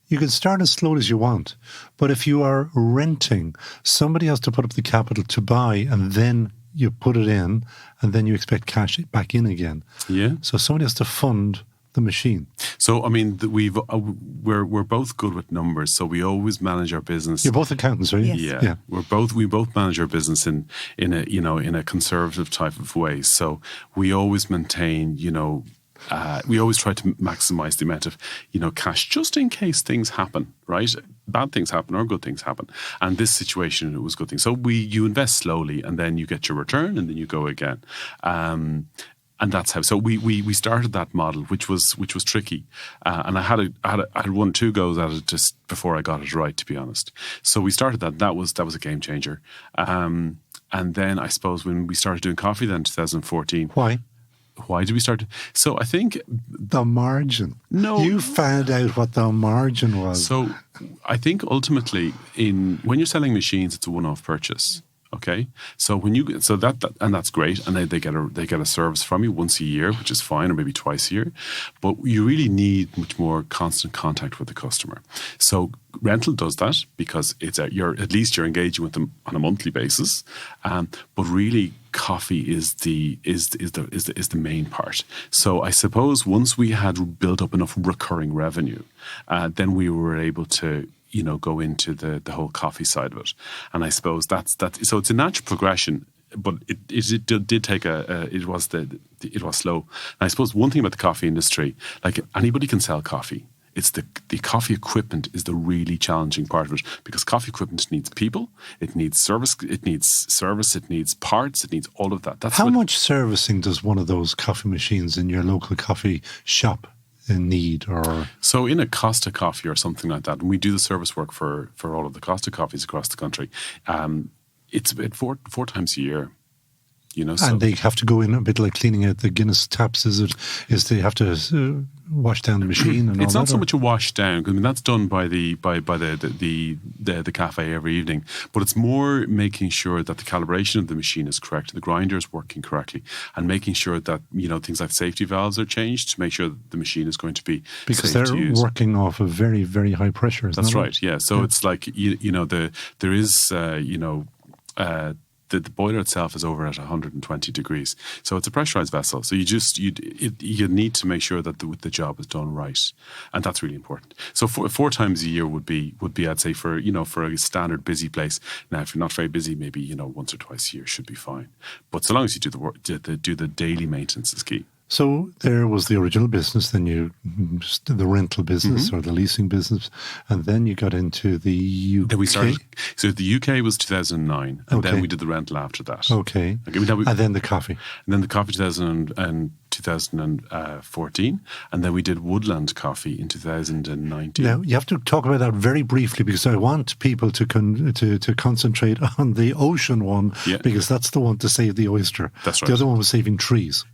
You can start as slow as you want, but if you are renting, somebody has to put up the capital to buy, and then you put it in, and then you expect cash back in again. Yeah. So somebody has to fund the machine. So I mean, we're both good with numbers, so we always manage our business. You're both accountants, right? Yes. Yeah. We both manage our business in a conservative type of way. So we always maintain, we always try to maximize the amount of, cash just in case things happen, right? Bad things happen or good things happen. And this situation, it was a good thing. So you invest slowly, and then you get your return, and then you go again. And that's how. So we started that model, which was tricky, and I had 1-2 goes at it just before I got it right, to be honest. So we started that. That was a game changer. And then I suppose when we started doing coffee, then in 2014. Why did we start? So I think the margin. No, you found out what the margin was. So I think ultimately, when you're selling machines, it's a one-off purchase. Okay, so and that's great, and they get a service from you once a year, which is fine, or maybe twice a year, but you really need much more constant contact with the customer. So rental does that because at least you're engaging with them on a monthly basis, but really coffee is the main part. So I suppose once we had built up enough recurring revenue, then we were able to go into the whole coffee side of it. And I suppose that's so it's a natural progression, but it did take it was slow. And I suppose one thing about the coffee industry, like anybody can sell coffee. It's the coffee equipment is the really challenging part of it, because coffee equipment needs people, it needs service, it needs parts, it needs all of that. How much servicing does one of those coffee machines in your local coffee shop need? Or so in a Costa Coffee or something like that, and we do the service work for all of the Costa Coffees across the country, it's about four times a year. And they have to go in a bit like cleaning out the Guinness taps. Is they have to wash down the machine and it's all that? It's not so much a wash down, because that's done by the cafe every evening. But it's more making sure that the calibration of the machine is correct, the grinder is working correctly, and making sure that things like safety valves are changed to make sure that the machine is going to be because safe they're to use. Working off a very, very high pressure. That's right. Yeah. So it's like there is the boiler itself is over at 120 degrees. So it's a pressurized vessel. So you need to make sure that the job is done right. And that's really important. So four times a year would be I'd say for a standard busy place. Now, if you're not very busy, maybe, once or twice a year should be fine. But so long as you do the work, do the daily maintenance is key. So there was the original business, then the rental business or the leasing business, and then you got into the UK. Then we started. So the UK was 2009, and then we did the rental after that. Okay. And then the coffee. And then the coffee 2014, and then we did Woodland Coffee in 2019. Now you have to talk about that very briefly, because I want people to concentrate on the ocean one, because that's the one to save the oyster. That's right. The other one was saving trees.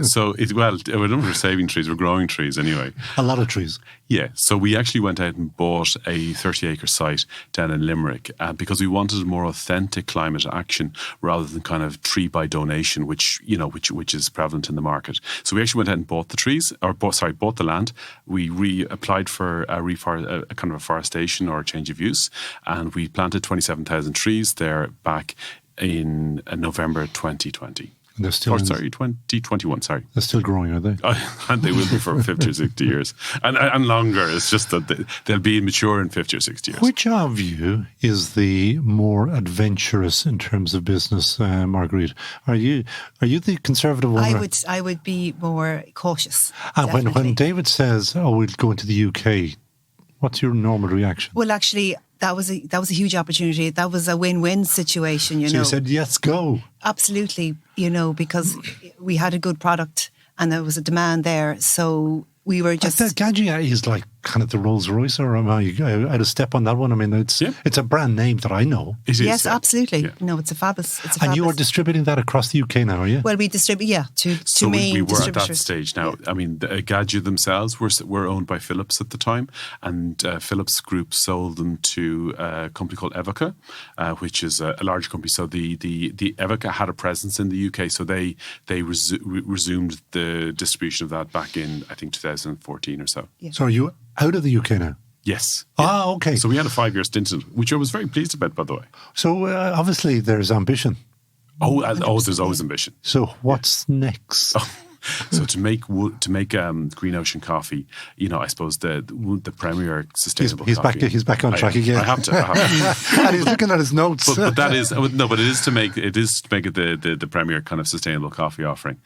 So we're not saving trees, we're growing trees anyway. A lot of trees. Yeah, so we actually went out and bought a 30-acre site down in Limerick because we wanted a more authentic climate action rather than kind of tree by donation, which is prevalent in the market. So we actually went out and bought the land. We applied for a kind of afforestation or a change of use, and we planted 27,000 trees there back in November 2020. And they're still 2021, sorry. They're still growing, are they? And they will be for 50 or 60 years. And longer. It's just that they'll be mature in 50 or 60 years. Which of you is the more adventurous in terms of business, Marguerite? Are you the conservative one? I would be more cautious. And when David says, we'll go into the UK, what's your normal reaction? Well, actually, that was a huge opportunity. That was a win-win situation, So you said, yes, go. Absolutely, because we had a good product and there was a demand there. So we were just... Gadget is like kind of the Rolls Royce, or am I out of step on that one? I mean, it's a brand name that I know. It is, yes, absolutely. Yeah. No, it's a fabulous. And you are distributing that across the UK now, are you? Well, we distribute, to main we were distributors. At that stage now. I mean, Gadget themselves were owned by Philips at the time, and Philips Group sold them to a company called Eureka, which is a large company. So the Eureka had a presence in the UK, so they resumed the distribution of that back in, I think, 2014 or so. Yeah. So are you out of the UK now? Yes. Okay. So we had a 5-year stint in it, which I was very pleased about, by the way. So obviously there's ambition. There's always ambition. So what's next? So to make green ocean coffee, I suppose the premier sustainable coffee. He's back on track again. I have to. And he's looking at his notes. But that is but it is to make it the premier kind of sustainable coffee offering.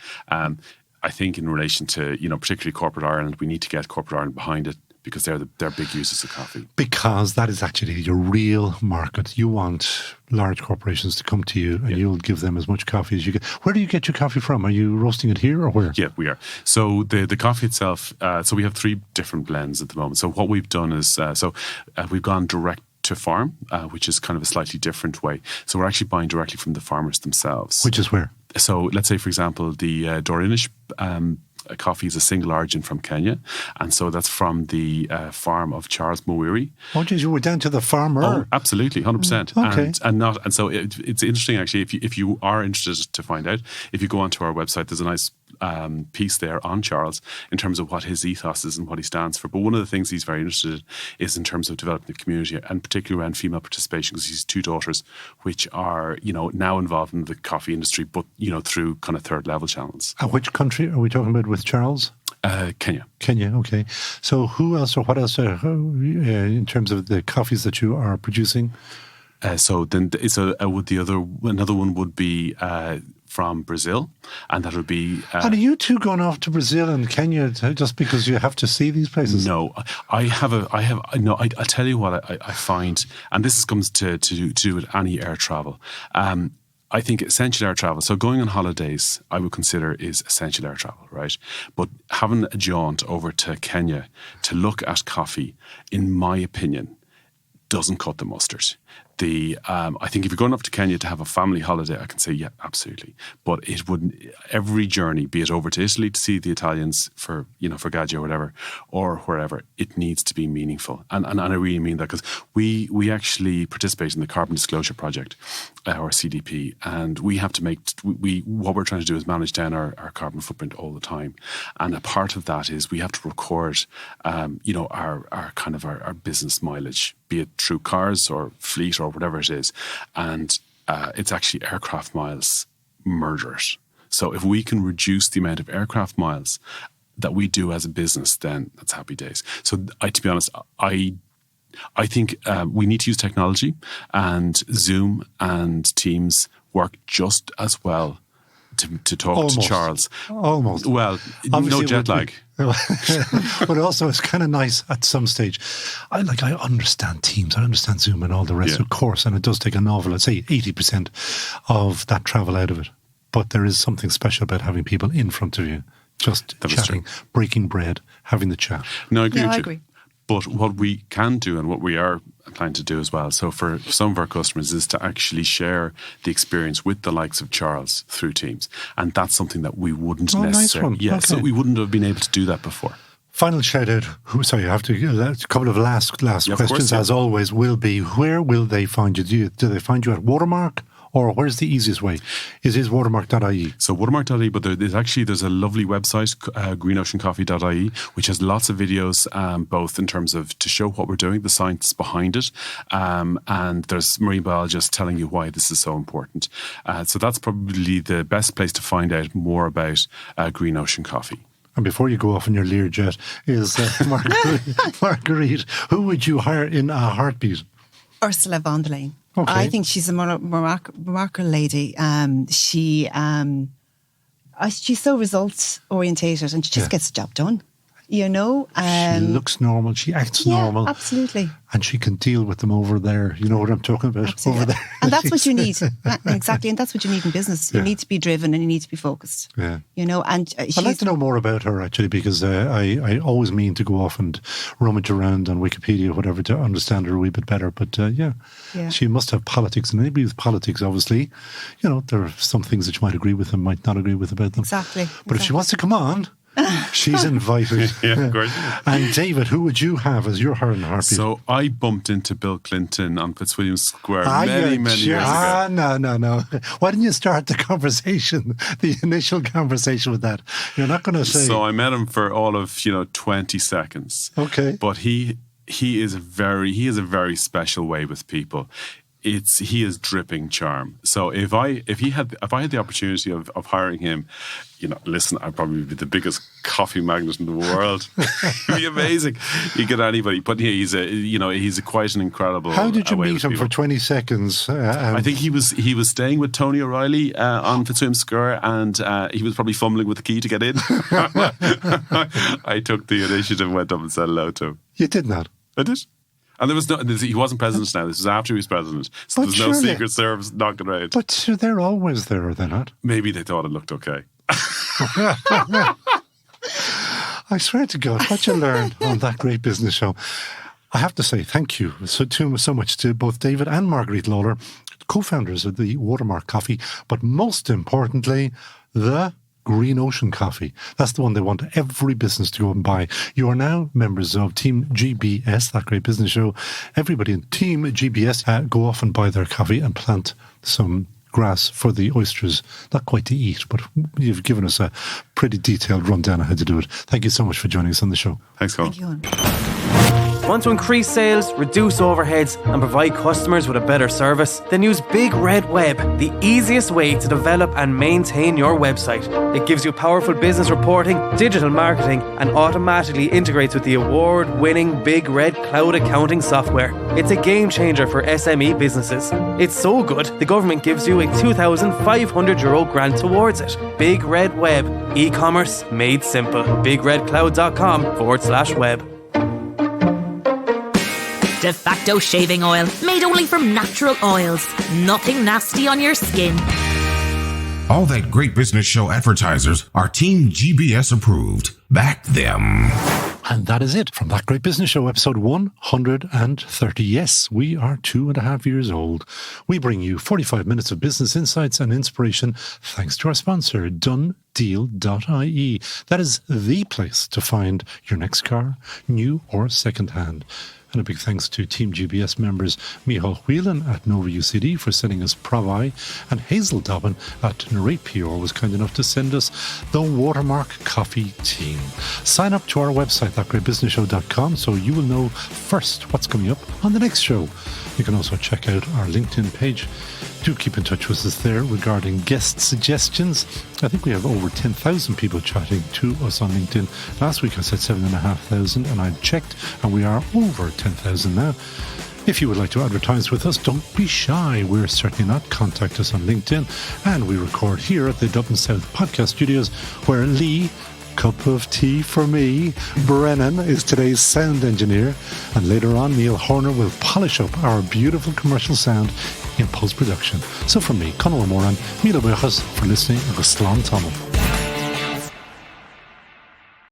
I think in relation to particularly corporate Ireland, we need to get corporate Ireland behind it, because they're big users of coffee. Because that is actually your real market. You want large corporations to come to you and you'll give them as much coffee as you get. Where do you get your coffee from? Are you roasting it here or where? Yeah, we are. So the coffee itself, so we have 3 different blends at the moment. So what we've done is, we've gone direct to farm, which is kind of a slightly different way. So we're actually buying directly from the farmers themselves. Which is where? So let's say, for example, the Dorinish coffee is a single origin from Kenya, and so that's from the farm of Charles Mowiri. Oh, geez, you were down to the farmer. Oh, absolutely, 100%. Okay. And so it's interesting actually. If you are interested to find out, if you go onto our website, there's a nice piece there on Charles in terms of what his ethos is and what he stands for. But one of the things he's very interested in is in terms of developing the community, and particularly around female participation, because he's 2 daughters which are now involved in the coffee industry, but through kind of third level channels. And which country are we talking about with Charles? Kenya. Kenya, okay. So who else or what else in terms of the coffees that you are producing? Another one would be from Brazil, and that would be. And are you two going off to Brazil and Kenya just because you have to see these places? No, I tell you what I find, and this comes to do with any air travel. I think essential air travel, so going on holidays, I would consider is essential air travel, right? But having a jaunt over to Kenya to look at coffee, in my opinion, doesn't cut the mustard. I think if you're going up to Kenya to have a family holiday, I can say, yeah, absolutely. But it wouldn't, every journey, be it over to Italy to see the Italians for Gaggio or whatever, or wherever, it needs to be meaningful. And I really mean that, because we actually participate in the Carbon Disclosure Project, or CDP, and we have to what we're trying to do is manage down our carbon footprint all the time. And a part of that is we have to record, our business mileage, be it through cars or fleet or whatever it is. And it's actually aircraft miles murderers. So if we can reduce the amount of aircraft miles that we do as a business, then that's happy days. So to be honest, I think we need to use technology, and Zoom and Teams work just as well to talk to Charles. Almost. Well, obviously, no jet lag. But also it's kind of nice at some stage. I understand Teams, I understand Zoom and all the rest, of course, and it does take a novel, let's say 80% of that travel out of it. But there is something special about having people in front of you, just chatting, breaking bread, having the chat. No, I agree with you. I agree. But what we can do and what we are planning to do as well, so for some of our customers, is to actually share the experience with the likes of Charles through Teams. And that's something that we wouldn't necessarily... Nice one. Yeah, Okay. so we wouldn't have been able to do that before. Final shout out. I have to. A couple of last of questions, course, yeah. as always, will be: where will they find you? Do they find you at Watermark, or where's the easiest way? Is watermark.ie? So watermark.ie, but there's a lovely website, greenoceancoffee.ie, which has lots of videos, both in terms of to show what we're doing, the science behind it, and there's marine biologists telling you why this is so important. So that's probably the best place to find out more about Green Ocean Coffee. And before you go off in your Learjet, is Marguerite, who would you hire in a heartbeat? Ursula von der Leyen. Okay. I think she's a remarkable lady. She's so results orientated, and she just gets the job done. You know, she looks normal. She acts normal. Absolutely. And she can deal with them over there. You know what I'm talking about? Absolutely. Over there. And that's what you need. Exactly. And that's what you need in business. You need to be driven and you need to be focused. Yeah. You know, and I'd like to know more about her, actually, because I always mean to go off and rummage around on Wikipedia or whatever to understand her a wee bit better. But she must have politics. And anybody with politics, obviously, you know, there are some things that you might agree with and might not agree with about them. Exactly. But if she wants to come on, she's invited. Yeah, of course. And David, who would you have as your heart and heartbeat? So I bumped into Bill Clinton on Fitzwilliam Square many years ago. No. Why didn't you start the conversation, the initial conversation with that? You're not going to say... So I met him for all of, 20 seconds. Okay. But he has a very special way with people. He is dripping charm. So if I had the opportunity of hiring him, listen, I'd probably be the biggest coffee magnet in the world. It'd be amazing. You get anybody, but he's quite an incredible. How did you way meet with him people. for 20 seconds? I think he was staying with Tony O'Reilly on Fitzwilliam Square, and he was probably fumbling with the key to get in. I took the initiative, went up and said hello to him. You did not. I did. And he wasn't president now. This was after he was president. So there's no Secret Service knocking around. But they're always there, are they not? Maybe they thought it looked okay. I swear to God, what you learn on that great business show. I have to say thank you so much to both David and Marguerite Lawlor, co-founders of the Watermark Coffee, but most importantly, the Green Ocean Coffee. That's the one they want every business to go and buy. You are now members of Team GBS, that great business show. Everybody in Team GBS go off and buy their coffee and plant some grass for the oysters. Not quite to eat, but you've given us a pretty detailed rundown of how to do it. Thank you so much for joining us on the show. Thanks, Colin. Thank you. Want to increase sales, reduce overheads, and provide customers with a better service? Then use Big Red Web, the easiest way to develop and maintain your website. It gives you powerful business reporting, digital marketing, and automatically integrates with the award-winning Big Red cloud accounting software. It's a game changer for SME businesses. It's so good, the government gives you a €2,500 grant towards it. Big Red Web, e-commerce made simple. BigRedCloud.com/web. De facto shaving oil, made only from natural oils. Nothing nasty on your skin. All that great business show advertisers are Team GBS approved. Back them. And that is it from That Great Business Show, episode 130. Yes, we are 2.5 years old. We bring you 45 minutes of business insights and inspiration thanks to our sponsor, donedeal.ie. That is the place to find your next car, new or second-hand. And a big thanks to Team GBS members Michal Whelan at NovaUCD for sending us Proveye, and Hazel Dobbin at Narrate PR was kind enough to send us the Watermark Coffee team. Sign up to our website, thatgreatbusinessshow.com, so you will know first what's coming up on the next show. You can also check out our LinkedIn page. Do keep in touch with us there regarding guest suggestions. I think we have over 10,000 people chatting to us on LinkedIn. Last week I said 7,500 and I checked and we are over 10,000 now. If you would like to advertise with us, don't be shy. We're certainly not. Contact us on LinkedIn. And we record here at the Dublin South Podcast Studios, where Lee, cup of tea for me, Brennan is today's sound engineer. And later on, Neil Horner will polish up our beautiful commercial sound in post-production. So from me, Conor Moran, Mila Buchas, for listening, and Slán Tomlin.